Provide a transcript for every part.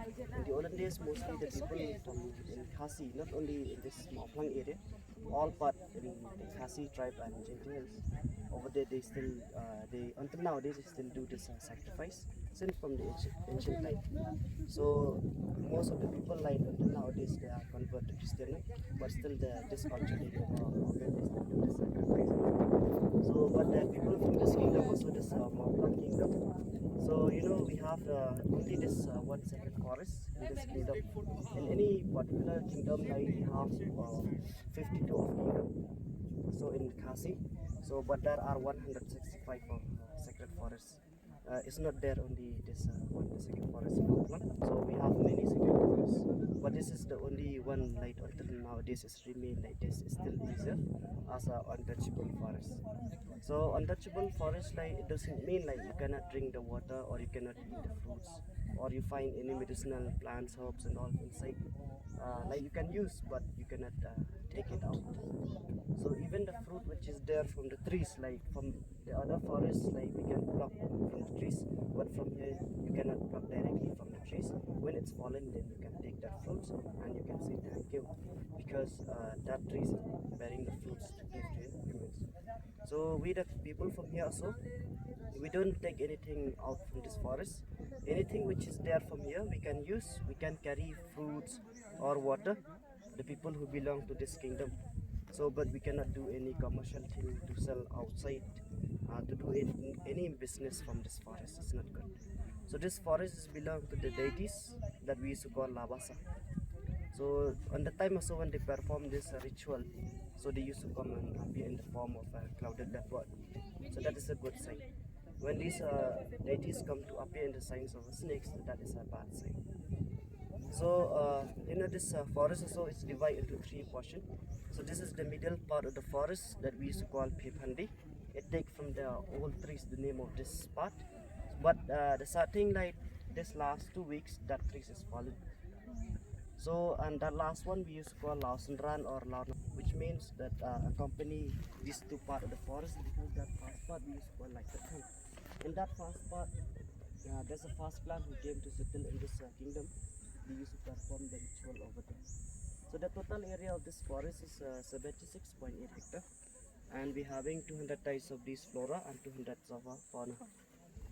In the olden days, mostly the people from in Khasi, not only in this Mawphlang area, all part in the Khasi tribe and Gentle Hills. Over there, they still, they until nowadays, they still do this sacrifice since from the ancient time. So most of the people like until nowadays they are converted to Christian, but still this culture they do this sacrifice. So, but the people from this kingdom also this Mawphlang kingdom. So we have only this one sacred forest in this kingdom. In any particular kingdom, like we have 52 of kingdom. So in Khasi, so but there are 165 of sacred forests. It's not there only this one the sacred forest in Mawphlang. So we have many sacred forests, but this is the only one like until nowadays is remain like this is still preserved as a untouchable forest. So untouchable forest like it doesn't mean like you cannot drink the water or you cannot eat the fruits or you find any medicinal plants, herbs and all inside. Like you can use but you cannot take it out. So even the fruit which is there from the trees, like from the other forests, like we can pluck from the trees, but from here you cannot pluck directly from the trees. When it's fallen, then you can take that fruits and you can say thank you because that tree is bearing the fruits to give to humans. So we the people from here also, we don't take anything out from this forest. Anything which is there from here we can use. We can carry fruits or water. The people who belong to this kingdom. So, but we cannot do any commercial thing to sell outside, to do any business from this forest. It's not good. So this forest is belong to the deities that we used to call Labasa. So on the time also when they perform this ritual, so they used to come and appear in the form of a clouded leopard. So that is a good sign. When these deities come to appear in the signs of snakes, that is a bad sign. So this forest also is divided into three portions. So this is the middle part of the forest that we used to call Pepandi. It takes from the old trees the name of this part. But the sad thing like this last 2 weeks that trees is fallen. So and that last one we used to call Lausenran or Launa, which means that accompany these two parts of the forest because that first part we used to call like the trunk. In that first part, there's a first plant who came to settle in this kingdom. They used to perform the ritual over there. So the total area of this forest is 76.8 hectare, and we having 200 types of these flora and 200 of fauna.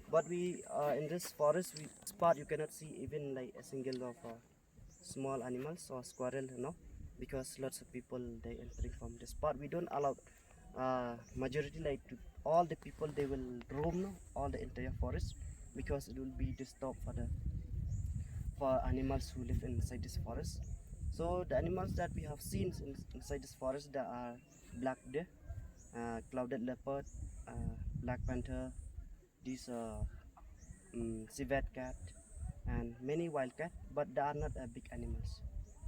But we in this forest, this part you cannot see even like a single of small animals or squirrel, because lots of people they entering from this part. We don't allow majority like to all the people they will roam all the entire forest because it will be disturbed for animals who live inside this forest. So the animals that we have seen inside this forest there are black deer, clouded leopard, black panther, these civet cat, and many wild cat, but they are not big animals.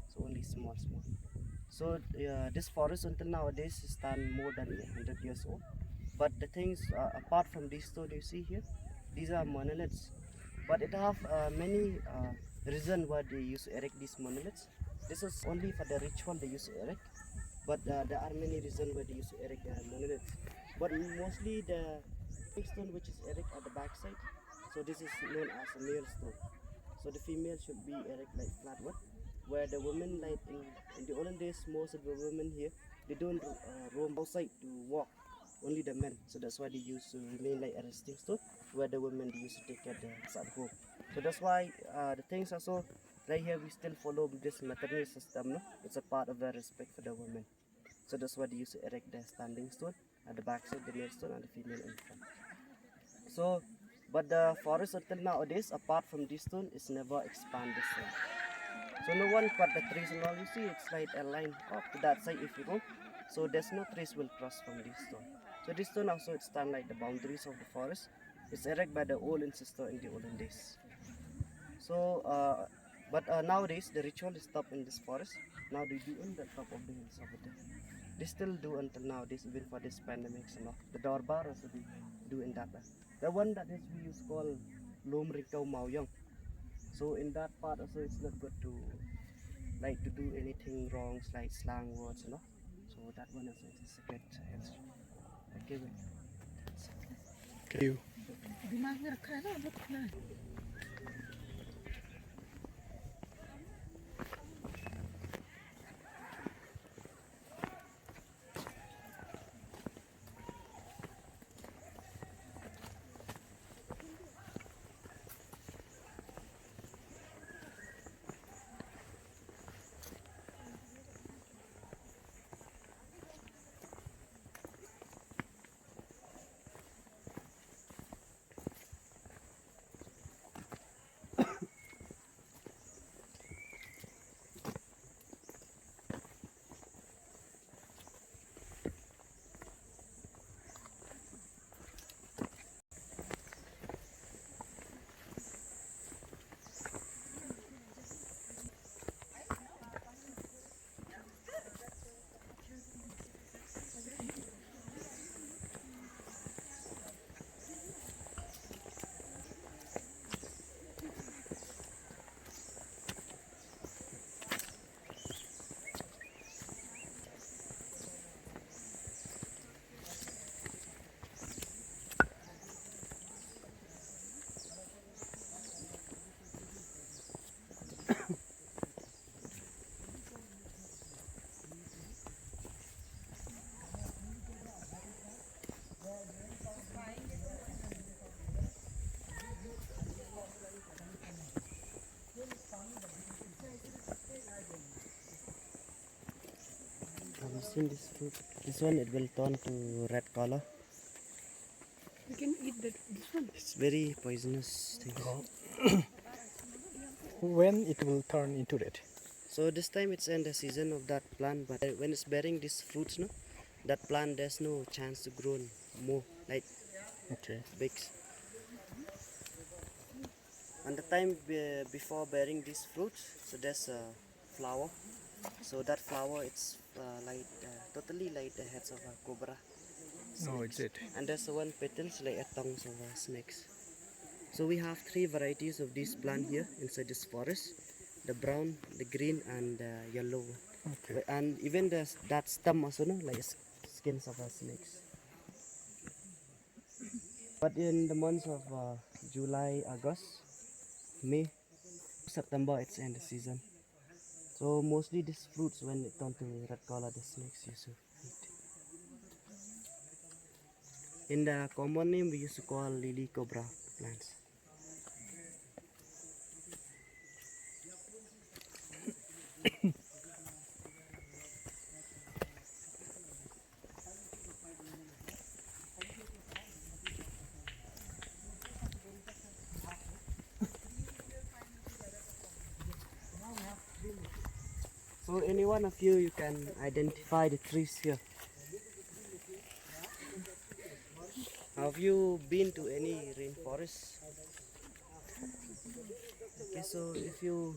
So only small. So this forest until nowadays stand more than 100 years old. But the things apart from these two you see here, these are monoliths. But it have many reason why they used to erect these monoliths. This is only for the ritual they used to erect, but there are many reasons why they used to erect the monoliths. But mostly the big stone which is erect at the back side, so this is known as a male stone. So the female should be erect like flat one, where the women like in the olden days most of the women here they don't roam outside to walk, only the men. So that's why they used to remain like a resting stone, where the women they used to take care of the at home. So that's why the things also right here we still follow this maternal system. No? It's a part of the respect for the women. So that's why they used to erect the standing stone at the back side, the male stone and the female in front. So, but the forest until nowadays, apart from this stone, is never expanded. So no one cut the trees and all. You see, it's like a line up to that side if you go. So there's no trees will cross from this stone. So this stone also it stand like the boundaries of the forest. It's erected by the old ancestor in the olden days. So, but nowadays the ritual is stopped in this forest. Now they do in the top of the hills over there. They still do until nowadays, even for this pandemics and all. The Dorbar also they do in that. The one that is we use called Lom Rikau Maoyang. So in that part also it's not good to like to do anything wrong like slang words, So that one also is a secret history. Okay, wait. Thank you. Have you seen this fruit? This one it will turn to red color. We can eat this one. It's very poisonous thing. When it will turn into red? So this time it's in the season of that plant, but when it's bearing these fruits, no, that plant there's no chance to grow more like Okay. big. And the time before bearing these fruits, so there's a flower. So that flower it's totally like the heads of a cobra. Oh, it's it. And there's one petals like a tongues of snakes. So we have 3 varieties of this plant here inside this forest: the brown, the green, and the yellow one. Okay. And even that stem also, no, like skins of snakes. But in the months of July, August, May, September, it's end the season. So mostly these fruits, when it turn to red color, the snakes used to eat. In the common name, we used to call lily cobra plants. So any one of you can identify the trees here. Have you been to any rainforest? Okay, so if you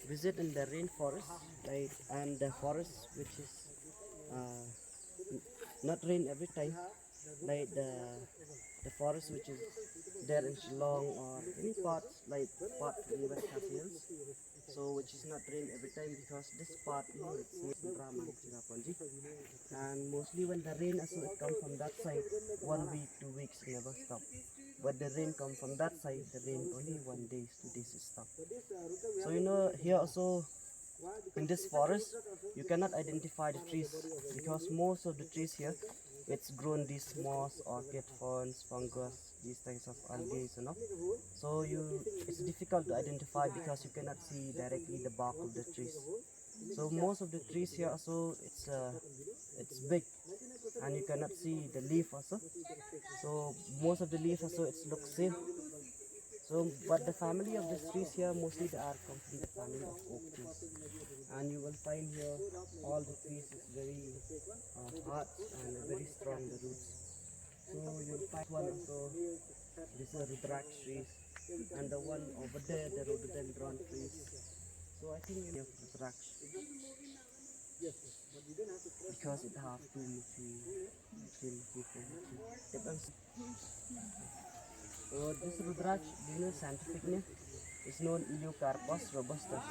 visit in the rainforest, right, and the forest which is not rain every time, like the forest which is there in Shillong or any parts like part in West Hills, so which is not rain every time because this part, you know, it's near Brahman, Chiraponji, and mostly when the rain also it come from that side, 1 week, 2 weeks it never stop. But the rain come from that side, the rain only 1 day, 2 days it stop. So you know here also in this forest you cannot identify the trees because most of the trees here it's grown these moss, orchid, ferns, fungus, these types of algae, you know. So it's difficult to identify because you cannot see directly the bark of the trees. So most of the trees here also it's big and you cannot see the leaf also. So most of the leaf also it looks same. So but the family of these trees here mostly they are complete family of oak trees. And you will find here all the trees is very hard and very strong the roots. So you'll find one also, this is rudraksh trees, and the one over there the rhododendron trees. So I think you have rudraksh because it have two depends. So this rudraksh, do you know scientific name? It's known Eleucarpus robustus.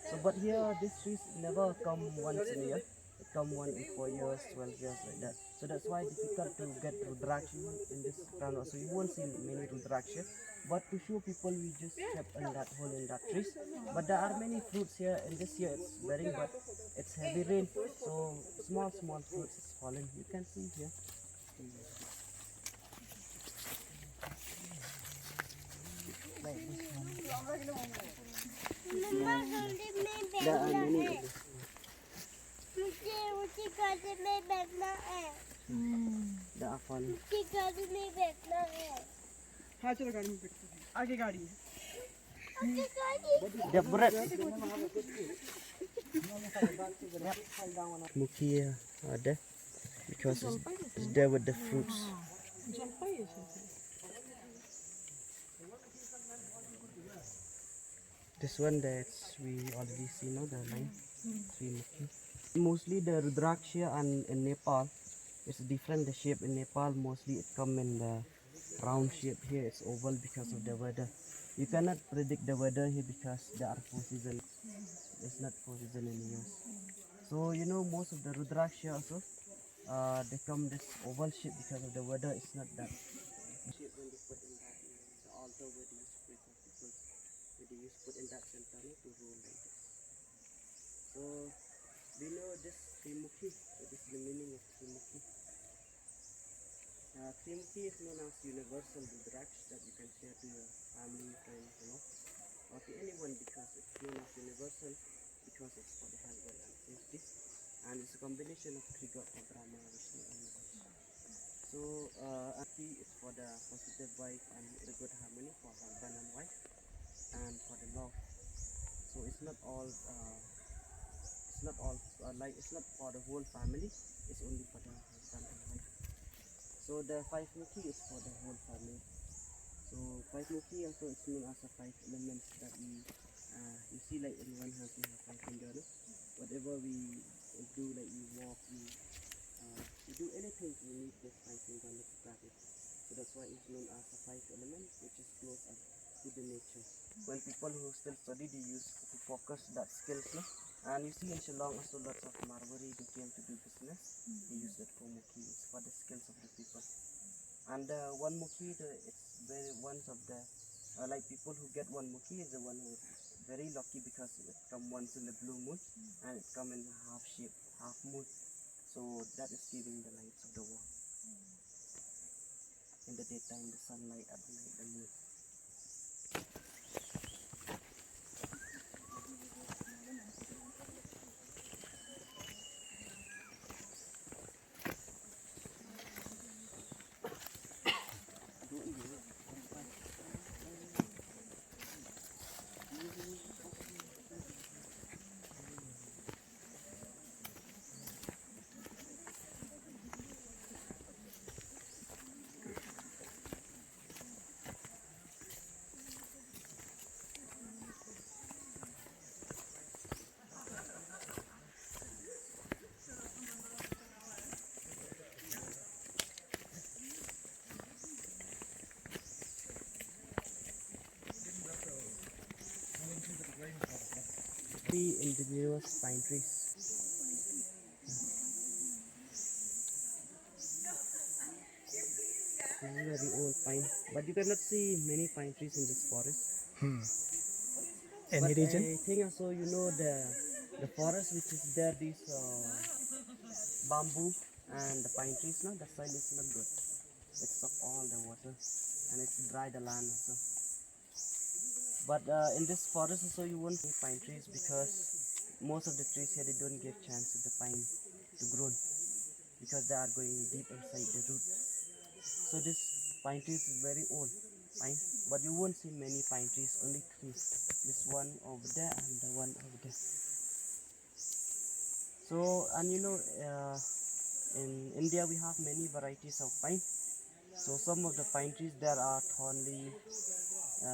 So but here these trees never come once in a year. It come once in 4 years, 12 years like that. So that's why it's difficult to get rudraksh in this ground. So you won't see many rudraksh here. But to show people we just kept in that hole in that trees. But there are many fruits here and this year it's bearing but it's heavy rain. So small fruits is falling. You can see here. Like this one. There are many of this. They are falling. हाँ चलो गाड़ी में बैठते हैं आगे गाड़ी है They're bread. Mukia are there because it's there with the fruits. This one that we already see, no, the line. Three Muki. Mostly the rudraksh and in Nepal, it's different the shape. In Nepal, mostly it come in the round shape. Here it's oval because of the weather. You cannot predict the weather here because there are 4 seasons. It's not 4 seasons in a year. So you know most of the rudraksh also, they come this oval shape because of the weather. It's not that shape when they put in that the altar where they used to pray for people, where they used put in that center to roll like this. So we know this Trimukhi. What is the meaning of Trimukhi? Trimukhi is known as universal Rudraksh that you can share to your family, friends, or to anyone because it's known as universal because it's for the health, well, and safety. And it's a combination of three gods of Brahma, Vishnu, and Mahesh. So, Aki is for the positive wife and the good harmony for husband and wife, and for the love. So it's not all it's not for the whole family. It's only for the husband and wife. So the five mukhi is for the whole family. So five mukhi also is known as the five elements that you see like in one hand we have five fingers. No? Whatever we do, like we walk, we do anything, we need this five finger to practice. So that's why it's known as the five elements, which is close up to the nature. When people who still study, they use to focus that skills. No? And you see in Shillong also lots of Marwari, they came to do business. They use that for mukhi, it's for the skills of the people. And one mukhi, it's very one of the like people who get one mukhi is the one who is very lucky because it comes once in the blue moon and it comes in half shape, half moon. So that is giving the lights of the wall. In the daytime, the sunlight; at the night, the moon. Three indigenous pine trees. Very old pine, but you cannot see many pine trees in this forest. Any But reason? I think also the forest which is there, these bamboo and the pine trees, no, the soil is not good. It suck all the water and it's dry the land also. But in this forest also you won't see pine trees because most of the trees here they don't give chance to the pine to grow because they are going deep inside the root. So this pine trees is very old pine, but you won't see many pine trees, only three. This one over there and the one over there. So and in India we have many varieties of pine. So some of the pine trees there are thorny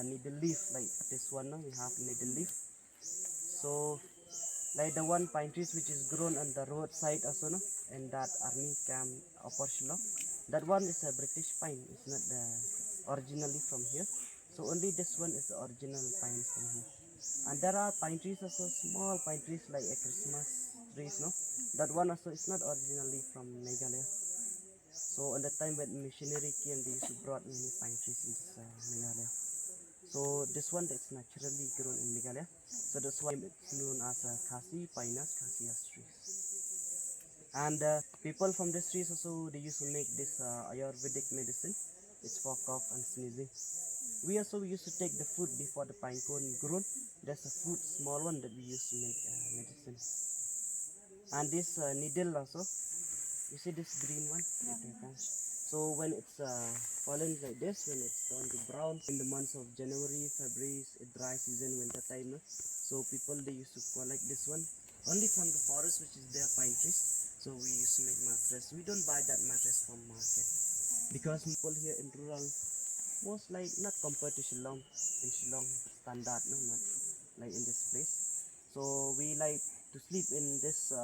needle leaf, like this one. No? We have needle leaf. So like the one pine trees which is grown on the roadside also, no? And that army camp upper Shillong. That one is a British pine. It's not the originally from here. So only this one is the original pine from here. And there are pine trees also, small pine trees like a Christmas trees, no? That one also is not originally from Meghalaya. So at the time when missionary came, they used to brought many pine trees in this Meghalaya. So this one that's naturally grown in Meghalaya. So that's why it's known as Khasi Pinus Khasias trees. And people from these trees also they used to make this Ayurvedic medicine. It's for cough and sneezing. We also used to take the fruit before the pine cone grown. There's a fruit, small one that we used to make medicine. And this needle also, you see this green one? So when it's fallen like this, when it's turned to brown in the months of January, February, dry season, winter time, no? So people they used to collect this one only from the forest which is there, pine trees. So we used to make mattress. We don't buy that mattress from market because people here in rural, most like not compared to Shillong, in Shillong standard, no, not like in this place. So we like to sleep in this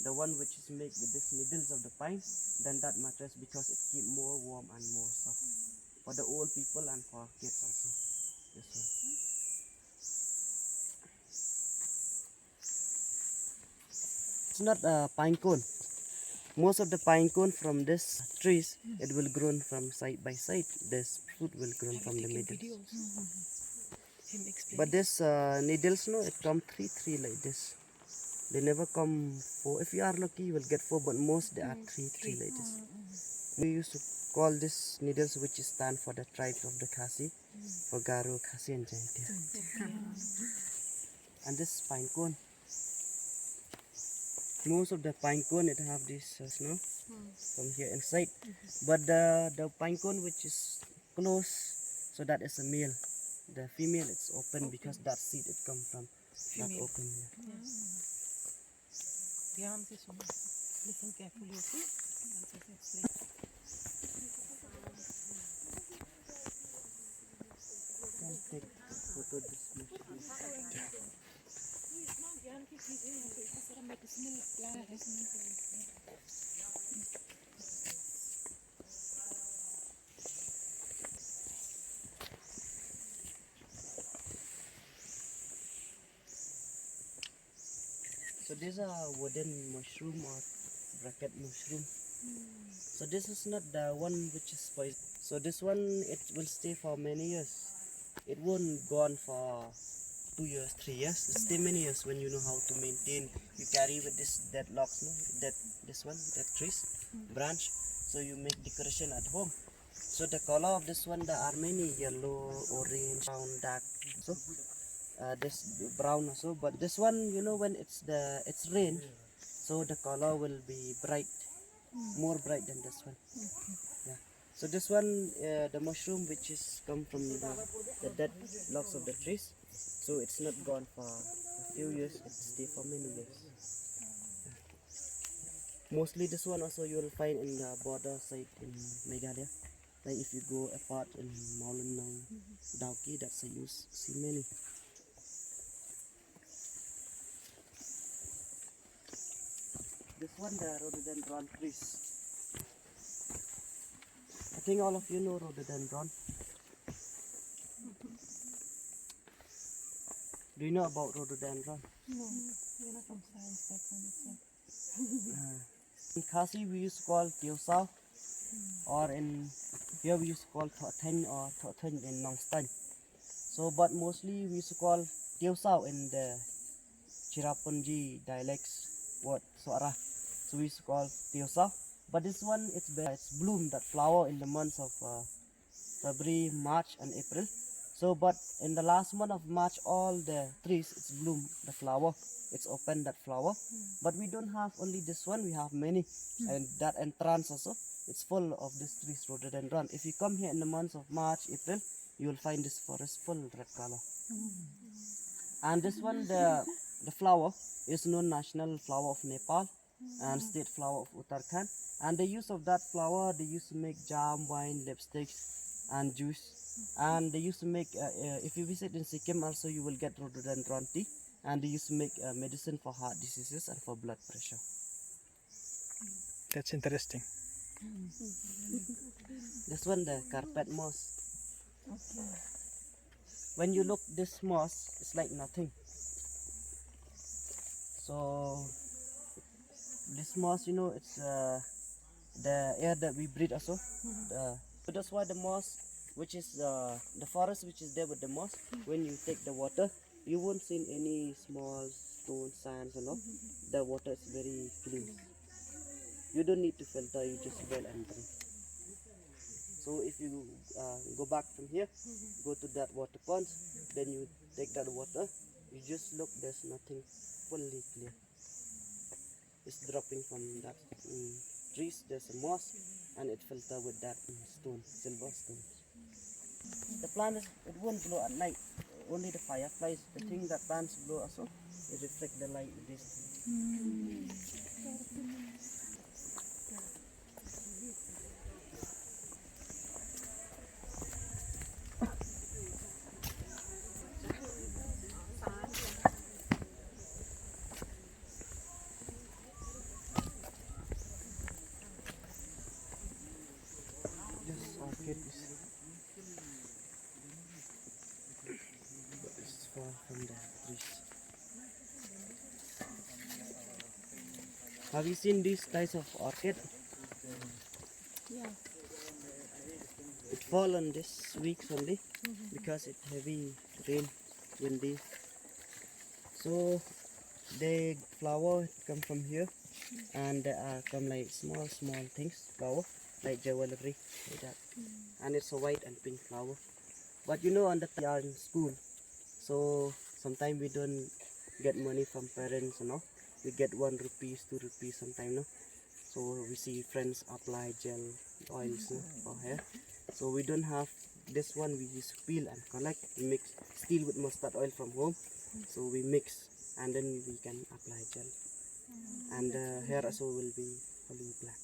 the one which is made with these needles of the pine than that mattress because it keep more warm and more soft for the old people and for kids also. This one. It's not a pine cone. Most of the pine cone from this trees, it will grow from side by side. This fruit will grow from the middle. But this needles, no, it come three like this. They never come four. If you are lucky, you will get four, but most they are three like this. We used to call this needles, which is stand for the tribes of the Khasi, for Garo, Khasi, and Jaintia. And this pine cone. Most of the pine cone it have this snow from here inside, but the pine cone which is close, so that is a male. The female it's open because that seed it come from that open here. Behind this one, listen carefully, okay? Can take photo this mushroom. So these are wooden mushroom or bracket mushroom. So this is not the one which is poison. So this one it will stay for many years. It won't gone for 2 years, 3 years. It stay many years when you know how to maintain. You carry with this dead logs, no? This one, that trees, branch. So you make decoration at home. So the color of this one there are many yellow, orange, brown, dark. So this brown also, but this one you know when it's rain, so the color will be bright, more bright than this one. Yeah. So this one the mushroom which is come from the dead logs of the trees, so it's not gone for a few years, it stay for many years. Mostly this one also you will find in the border side in Meghalaya. Like if you go apart in Mawphlang, Dauki, that's a use see many. This one the rhododendron trees. I think all of you know rhododendron. Do you know about rhododendron? No, we're not from science background. In Khasi we used to call Tiosao, or in here we used to call Thoten or Thoten in Nongstan. So but mostly we used to call Tiosao in the Chirapunji dialects word Suara. So we used to call Tiosao. But this one it's bloom that flower in the months of February, March and April. So but in the last month of March all the trees it's bloom the flower. It's open that flower. But we don't have only this one, we have many. And that entrance also, it's full of this trees rhododendron. If you come here in the months of March, April, you will find this forest full red color. And this one, the flower is known national flower of Nepal and state flower of Uttarakhand. And the use of that flower, they used to make jam, wine, lipsticks, and juice. And they used to make, if you visit in Sikkim also, you will get rhododendron tea. And they used to make medicine for heart diseases and for blood pressure. That's interesting. This one, the carpet moss. When you look this moss, it's like nothing. So this moss, you know, it's the air that we breathe also. So that's why the moss, which is the forest which is there with the moss, when you take the water, you won't see any small stones, sands and all. The water is very clean. You don't need to filter, you just well and drink. So if you go back from here, go to that water pond, then you take that water, you just look, there's nothing, fully clear. It's dropping from that trees, there's a moss, and it filter with that stone, silver stone. The plant it won't glow at night. Only the fireflies, the thing that plants glow also, it reflect the light with this. This orchid is far from the trees. Have you seen these types of orchid? Yeah. It fall on this week only because it heavy rain, windy. So they flower come from here, and they are come like small things flower like jewelry like that, and it's a white and pink flower. But you know, on the time we are in school, so sometimes we don't get money from parents, you know. We get 1 rupees, 2 rupees sometimes, no. So we see friends apply gel oils, no, for hair. So we don't have this one. We use peel and collect, mix still with mustard oil from home. So we mix and then we can apply gel, and the hair also will be fully black.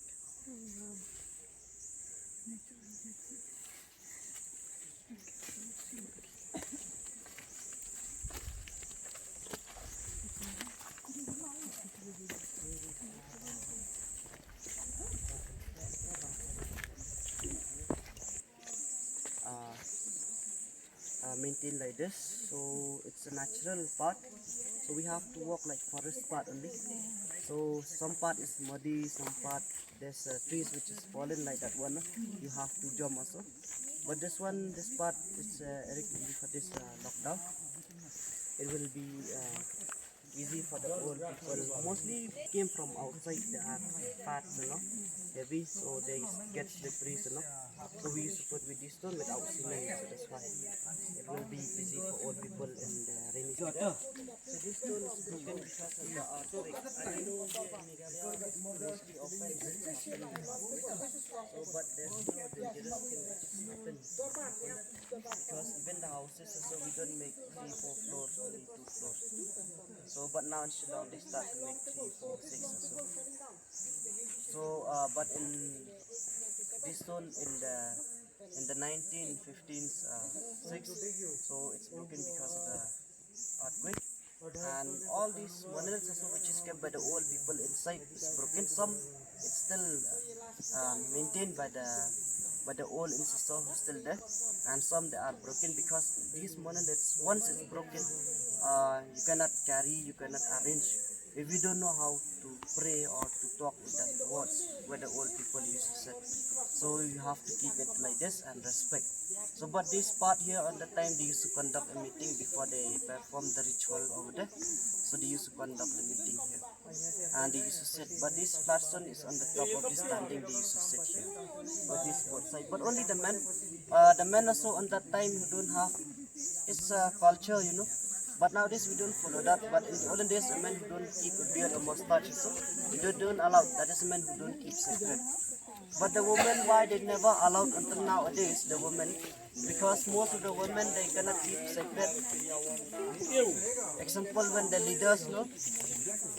Maintain like this, so it's a natural part, so we have to walk like forest part only. So some part is muddy, some part there's trees which is fallen like that one, you have to jump also. But this one, this part is Eric for this lockdown, it will be easy for the old people. Mostly came from outside, they are fat, you know, heavy, so they get slippery, you know. So we used to put with this stone without cement, so that's why it will be easy for old people in the rainy season. So this stone is broken because of the earthquake. I know the mostly often this happen in the earthquake. So but there's no dangerous thing which is happened because even the houses also we don't make 3-4 floors, only 2 floors. So but now in Shillong they start to make 3, 4, 6 also. So but in this stone in the 1915s 6, so it's broken because of the earthquake, and all these monuments also which is kept by the old people inside is broken. Some it's still maintained by the old ancestors who still there, and some they are broken because these monoliths once it's broken, you cannot carry, you cannot arrange. If you don't know how to pray or to talk with the words where the old people used to say, so you have to keep it like this and respect. So but this part here on the time they used to conduct a meeting before they perform the ritual over there, so they used to conduct the meeting here and they used to sit, but this flat stone is on the top of this standing, they used to sit here but this both side, but only the men also on that time who don't have, it's a culture, you know. But nowadays we don't follow that. But in the olden days, a man who don't keep a beard or mustache, so we don't allow. That is a man who don't keep sacred. But the women, why they never allowed until nowadays? The women, because most of the women they cannot keep sacred. Example, when the leaders, no,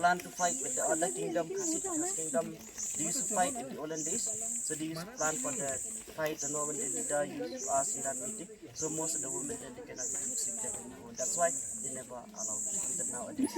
plan to fight with the other kingdom, Khas kingdom, they used to fight in the olden days. So they used to plan for the fight, you know, when the leader used to ask in that meeting. So most of the women then they cannot keep secret anymore. That's why they never allowed until nowadays.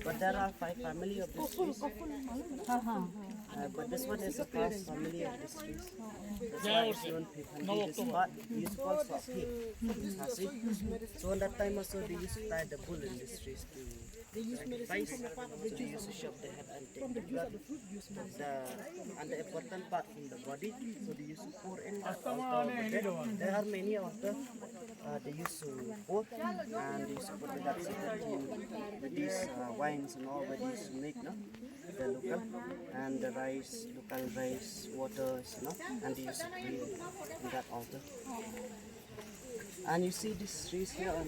But there are 5 families of this trees. But this one is the first family of this trees. That's why it's known Pithandi, this part. We used to call Sasi. So on that time also they used to tie the bull in these trees to sacrifice. So they used to shove the head and take the blood and the important part from the body. So they used to pour in the altar over there. There are many altars. They used to pour and they used to put the that with these wines and all where they used to make, no? The local and the rice, local rice, waters, you know, and they used to pray in that altar. And you see these trees here on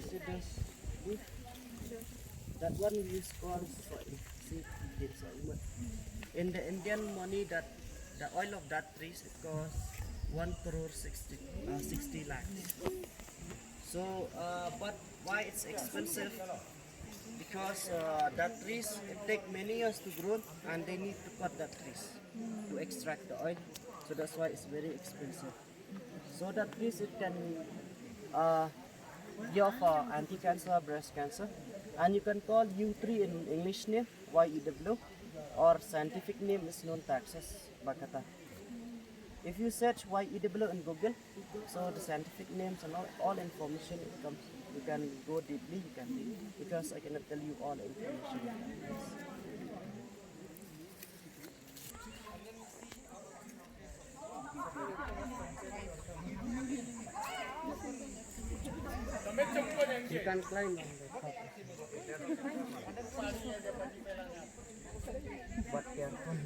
see this leaf? That one is called in the Indian money, that the oil of that trees it costs 1 crore 60 lakhs. So but why it's expensive? Because that trees it take many years to grow and they need to cut that trees to extract the oil, so that's why it's very expensive. So that trees it can give anti-cancer, breast cancer, And you can call U3 in English name YEW, or scientific name is known taxus bacata. If you search YEW in Google, so the scientific names and all information it comes. You can go deeply, you can read, because I cannot tell you all information. You can climb on the top. But careful.